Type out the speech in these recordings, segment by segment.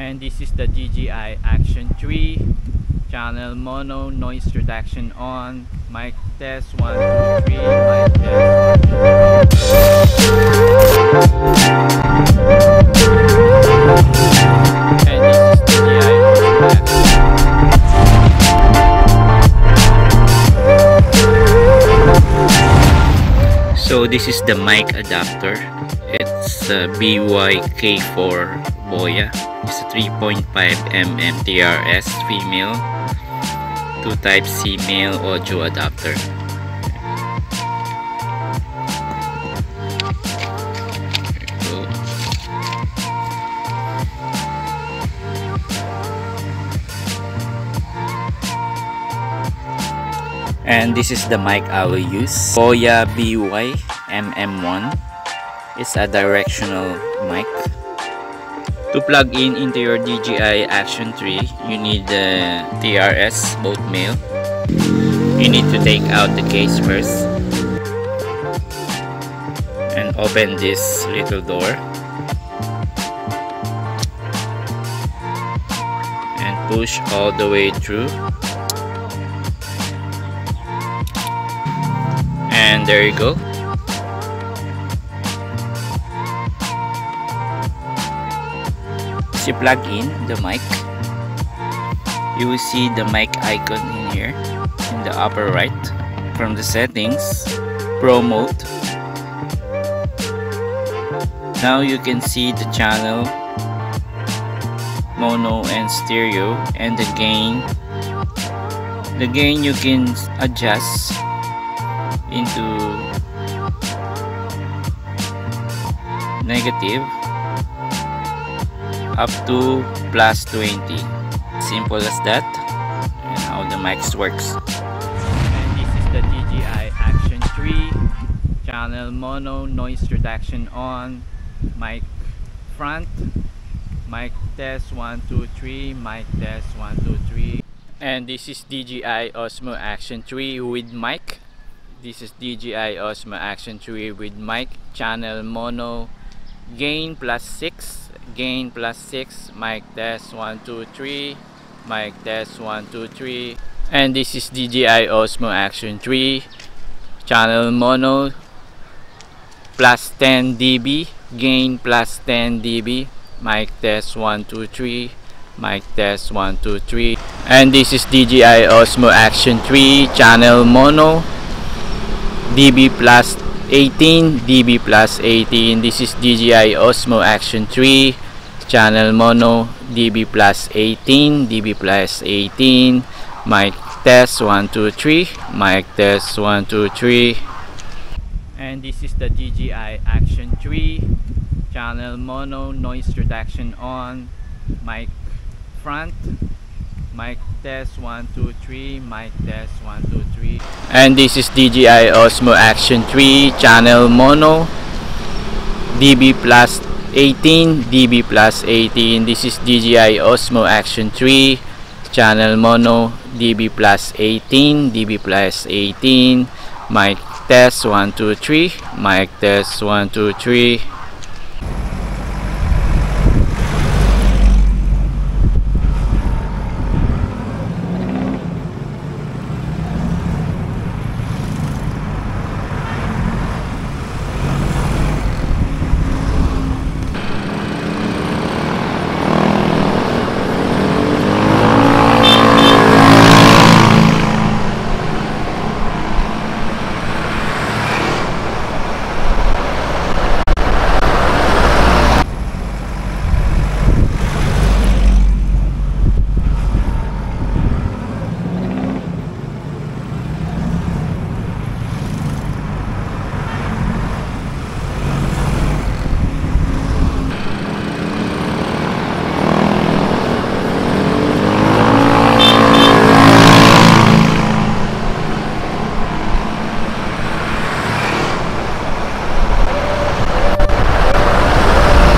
And this is the DJI Action 3 channel mono, noise reduction on, mic test 1 2 3, mic test 1 2 3. And this is DJI Action. So this is the mic adapter. It's a BYK4 boya. It's a 3.5mm TRS female 2 type C male audio adapter. And this is the mic I will use, Boya BY MM1. It's a directional mic. To plug in into your DJI Action 3, you need the TRS, both male. You need to take out the case first and open this little door and push all the way through, and there you go. You plug in the mic, you will see the mic icon in here in the upper right. From the settings, Pro mode, now you can see the channel, mono and stereo, and the gain. The gain you can adjust into negative up to +20. Simple as that. And how the mics works. And this is the DJI Action 3 channel mono, noise reduction on, mic front, mic test 1 2 3, mic test 1 2 3. And this is DJI Osmo Action 3 with mic. This is DJI Osmo Action 3 with mic, channel mono, gain +6, gain +6, mic test 1 2 3, mic test 1 2 3. And this is DJI Osmo Action 3 channel mono, +10 dB, gain +10 dB, mic test 1 2 3, mic test 1 2 3. And this is DJI Osmo Action 3 channel mono, dB +18, dB +18. This is DJI Osmo Action 3 channel mono, dB +18, dB +18, mic test 1 2 3, mic test 1 2 3. And this is the DJI Action 3 channel mono, noise reduction on, mic front, mic test 1 2 3, mic test 1 2 3. And this is DJI Osmo Action 3 channel mono, dB +18, dB +18. This is DJI Osmo Action 3 channel mono, dB +18, dB +18, mic test 1 2 3, mic test 1 2 3.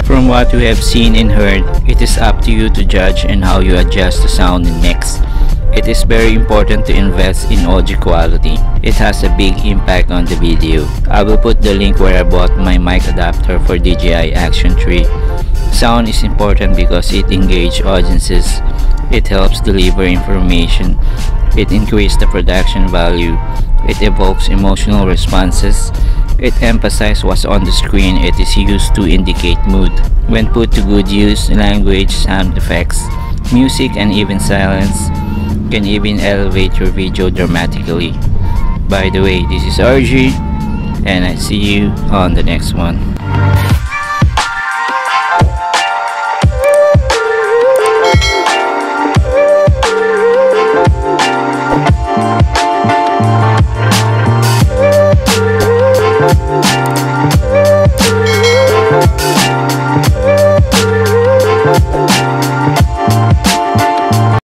From what you have seen and heard, it is up to you to judge and how you adjust the sound and mix. It is very important to invest in audio quality. It has a big impact on the video. I will put the link where I bought my mic adapter for DJI Action 3. Sound is important because it engages audiences, it helps deliver information, it increases the production value, it evokes emotional responses, it emphasizes what's on the screen, it is used to indicate mood. When put to good use, language, sound effects, music, and even silence can even elevate your video dramatically. By the way, this is RG, and I see you on the next one.